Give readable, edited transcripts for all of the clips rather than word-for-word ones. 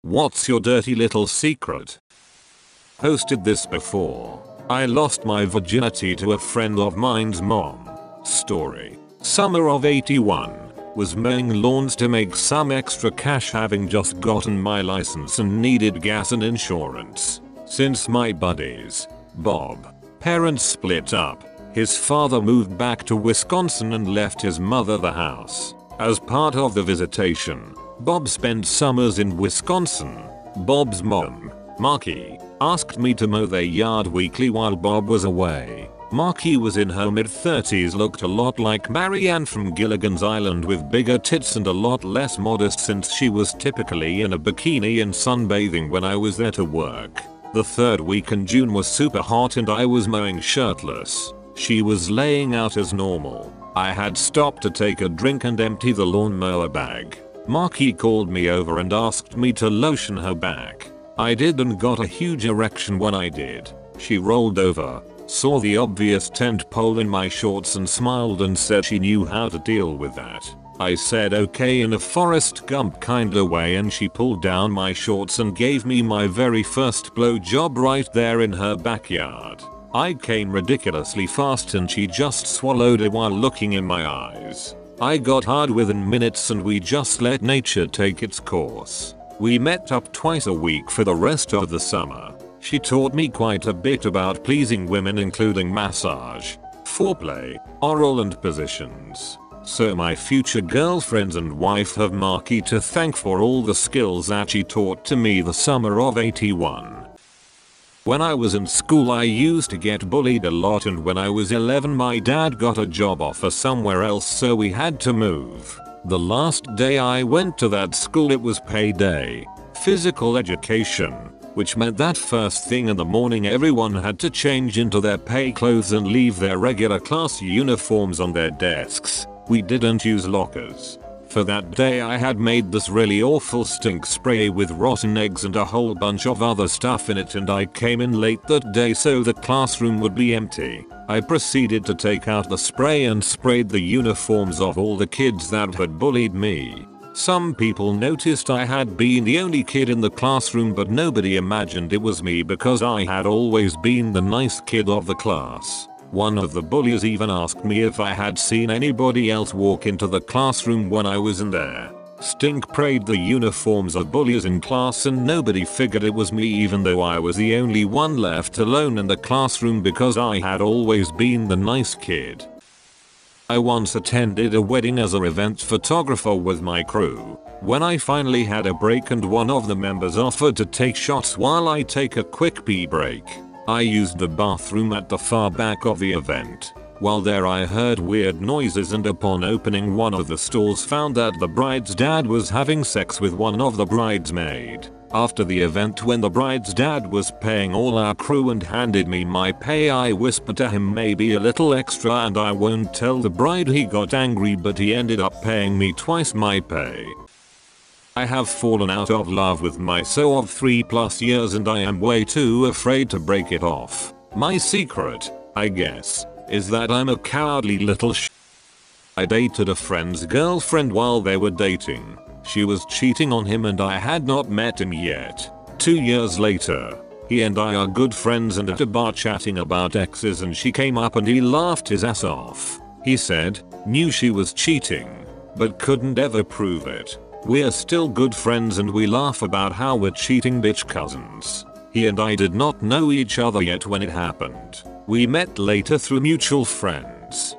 What's your dirty little secret? Posted this before. I lost my virginity to a friend of mine's mom. Story. Summer of 81. Was mowing lawns to make some extra cash, having just gotten my license and needed gas and insurance. Since my buddies, Bob, parents split up, his father moved back to Wisconsin and left his mother the house. As part of the visitation, Bob spent summers in Wisconsin. Bob's mom, Marky, asked me to mow their yard weekly while Bob was away. Marky was in her mid-30s, looked a lot like Marianne from Gilligan's Island with bigger tits and a lot less modest since she was typically in a bikini and sunbathing when I was there to work. The third week in June was super hot and I was mowing shirtless. She was laying out as normal. I had stopped to take a drink and empty the lawnmower bag. Marky called me over and asked me to lotion her back. I did and got a huge erection when I did. She rolled over, saw the obvious tent pole in my shorts and smiled and said she knew how to deal with that. I said okay in a Forrest Gump kinda way and she pulled down my shorts and gave me my very first blowjob right there in her backyard. I came ridiculously fast and she just swallowed it while looking in my eyes. I got hard within minutes and we just let nature take its course. We met up twice a week for the rest of the summer. She taught me quite a bit about pleasing women, including massage, foreplay, oral and positions. So my future girlfriends and wife have Marky to thank for all the skills that she taught to me the summer of 81. When I was in school I used to get bullied a lot, and when I was 11 my dad got a job offer somewhere else so we had to move. The last day I went to that school it was payday. Physical education. Which meant that first thing in the morning everyone had to change into their pay clothes and leave their regular class uniforms on their desks. We didn't use lockers. For that day I had made this really awful stink spray with rotten eggs and a whole bunch of other stuff in it, and I came in late that day so the classroom would be empty. I proceeded to take out the spray and sprayed the uniforms of all the kids that had bullied me. Some people noticed I had been the only kid in the classroom, but nobody imagined it was me because I had always been the nice kid of the class. One of the bullies even asked me if I had seen anybody else walk into the classroom when I was in there. Stink sprayed the uniforms of bullies in class and nobody figured it was me, even though I was the only one left alone in the classroom because I had always been the nice kid. I once attended a wedding as an event photographer with my crew. When I finally had a break and one of the members offered to take shots while I take a quick pee break, I used the bathroom at the far back of the event. While there I heard weird noises and upon opening one of the stalls found that the bride's dad was having sex with one of the bridesmaids. After the event, when the bride's dad was paying all our crew and handed me my pay, I whispered to him maybe a little extra and I won't tell the bride. He got angry but he ended up paying me twice my pay. I have fallen out of love with my so of 3+ years and I am way too afraid to break it off. My secret, I guess, is that I'm a cowardly little I dated a friend's girlfriend while they were dating. She was cheating on him and I had not met him yet. 2 years later, he and I are good friends and at a bar chatting about exes, and she came up and he laughed his ass off. He said, knew she was cheating, but couldn't ever prove it. We're still good friends and we laugh about how we're cheating bitch cousins. He and I did not know each other yet when it happened. We met later through mutual friends.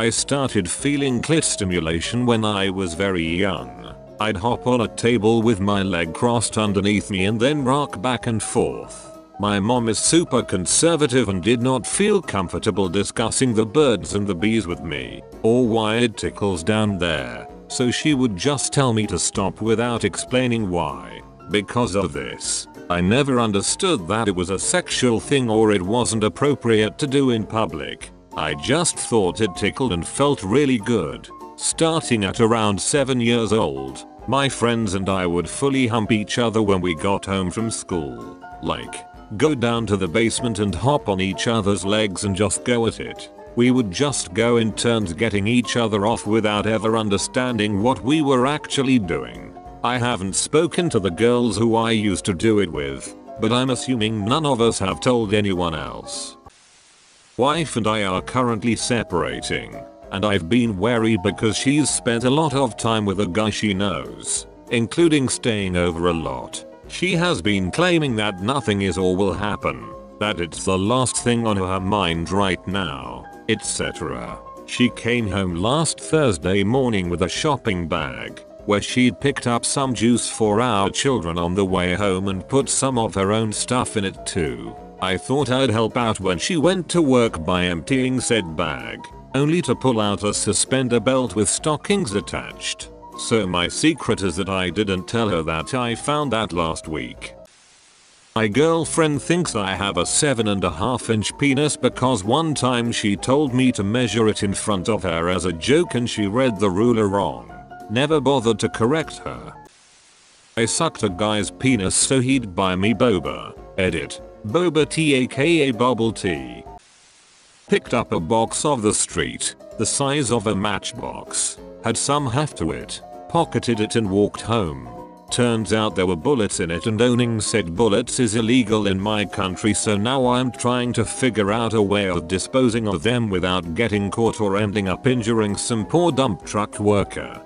I started feeling clit stimulation when I was very young. I'd hop on a table with my leg crossed underneath me and then rock back and forth. My mom is super conservative and did not feel comfortable discussing the birds and the bees with me, or why it tickles down there. So she would just tell me to stop without explaining why. Because of this, I never understood that it was a sexual thing or it wasn't appropriate to do in public. I just thought it tickled and felt really good. Starting at around 7 years old, my friends and I would fully hump each other when we got home from school. Like, go down to the basement and hop on each other's legs and just go at it. We would just go in turns getting each other off without ever understanding what we were actually doing. I haven't spoken to the girls who I used to do it with, but I'm assuming none of us have told anyone else. Wife and I are currently separating, and I've been wary because she's spent a lot of time with a guy she knows, including staying over a lot. She has been claiming that nothing is or will happen, that it's the last thing on her mind right now, etc. She came home last Thursday morning with a shopping bag, where she'd picked up some juice for our children on the way home and put some of her own stuff in it too. I thought I'd help out when she went to work by emptying said bag, only to pull out a suspender belt with stockings attached. So my secret is that I didn't tell her that I found that last week. My girlfriend thinks I have a 7.5-inch penis because one time she told me to measure it in front of her as a joke and she read the ruler wrong. Never bothered to correct her. I sucked a guy's penis so he'd buy me boba. Edit. Boba tea aka bubble tea. Picked up a box off the street, the size of a matchbox. Had some heft to it. Pocketed it and walked home. Turns out there were bullets in it and owning said bullets is illegal in my country, so now I'm trying to figure out a way of disposing of them without getting caught or ending up injuring some poor dump truck worker.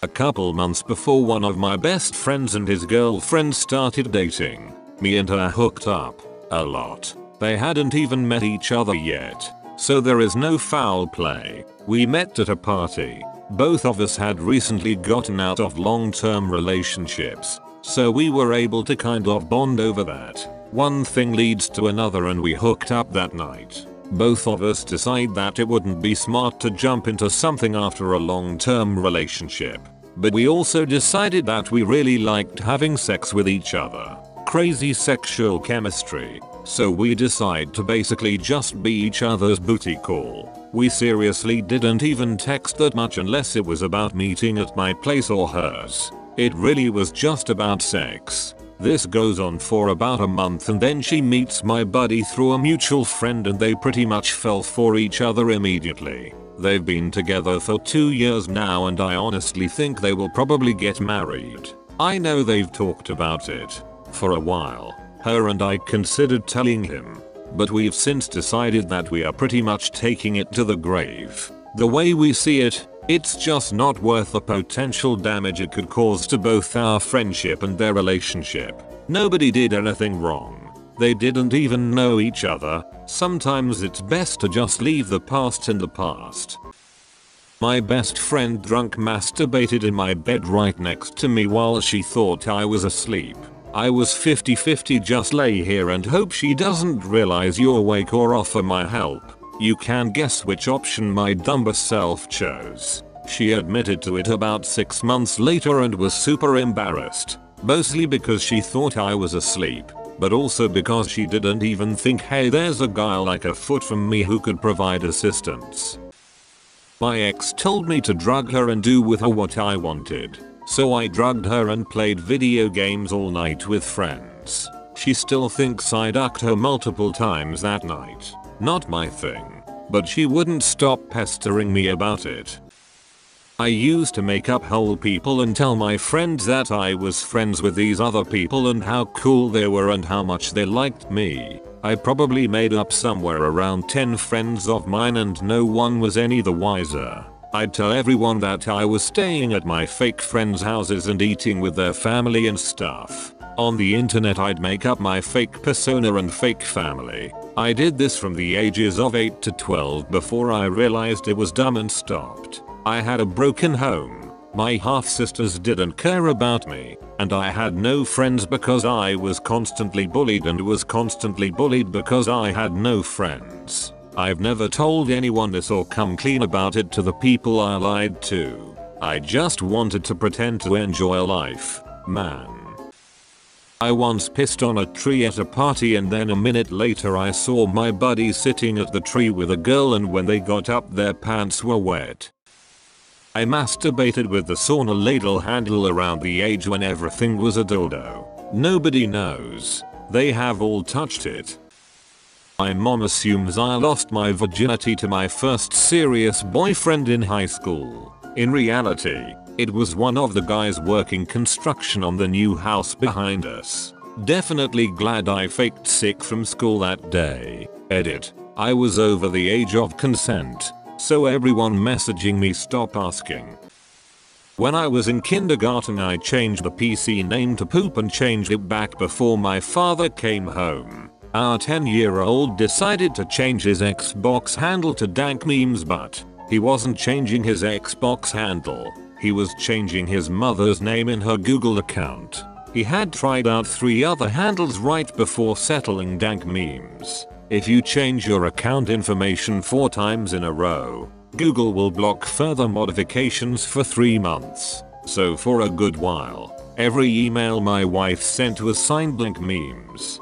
A couple months before one of my best friends and his girlfriend started dating, me and her hooked up a lot. They hadn't even met each other yet, so there is no foul play. We met at a party. Both of us had recently gotten out of long-term relationships, so we were able to kind of bond over that. One thing leads to another and we hooked up that night. Both of us decide that it wouldn't be smart to jump into something after a long-term relationship, but we also decided that we really liked having sex with each other. Crazy sexual chemistry. So we decide to basically just be each other's booty call. We seriously didn't even text that much unless it was about meeting at my place or hers. It really was just about sex. This goes on for about a month and then she meets my buddy through a mutual friend and they pretty much fell for each other immediately. They've been together for 2 years now and I honestly think they will probably get married. I know they've talked about it for a while. Her and I considered telling him, but we've since decided that we are pretty much taking it to the grave. The way we see it, it's just not worth the potential damage it could cause to both our friendship and their relationship. Nobody did anything wrong. They didn't even know each other. Sometimes it's best to just leave the past in the past. My best friend drunk masturbated in my bed right next to me while she thought I was asleep. I was 50-50, just lay here and hope she doesn't realize you're awake or offer my help. You can guess which option my dumber self chose. She admitted to it about 6 months later and was super embarrassed. Mostly because she thought I was asleep, but also because she didn't even think, hey, there's a guy like a foot from me who could provide assistance. My ex told me to drug her and do with her what I wanted. So I drugged her and played video games all night with friends. She still thinks I ducked her multiple times that night. Not my thing. But she wouldn't stop pestering me about it. I used to make up whole people and tell my friends that I was friends with these other people and how cool they were and how much they liked me. I probably made up somewhere around 10 friends of mine and no one was any the wiser. I'd tell everyone that I was staying at my fake friends' houses and eating with their family and stuff. On the internet I'd make up my fake persona and fake family. I did this from the ages of 8 to 12 before I realized it was dumb and stopped. I had a broken home. My half-sisters didn't care about me, and I had no friends because I was constantly bullied and was constantly bullied because I had no friends. I've never told anyone this or come clean about it to the people I lied to. I just wanted to pretend to enjoy life, man. I once pissed on a tree at a party and then a minute later I saw my buddy sitting at the tree with a girl and when they got up their pants were wet. I masturbated with the sauna ladle handle around the age when everything was a dildo. Nobody knows. They have all touched it. My mom assumes I lost my virginity to my first serious boyfriend in high school. In reality, It was one of the guys working construction on the new house behind us. Definitely glad I faked sick from school that day. Edit. I was over the age of consent, so everyone messaging me stop asking. When I was in kindergarten I changed the PC name to Poop and changed it back before my father came home. Our 10-year-old decided to change his Xbox handle to Dank Memes, but he wasn't changing his Xbox handle. He was changing his mother's name in her Google account. He had tried out 3 other handles right before settling Dank Memes. If you change your account information 4 times in a row, Google will block further modifications for 3 months. So for a good while, every email my wife sent was signed Dank Memes.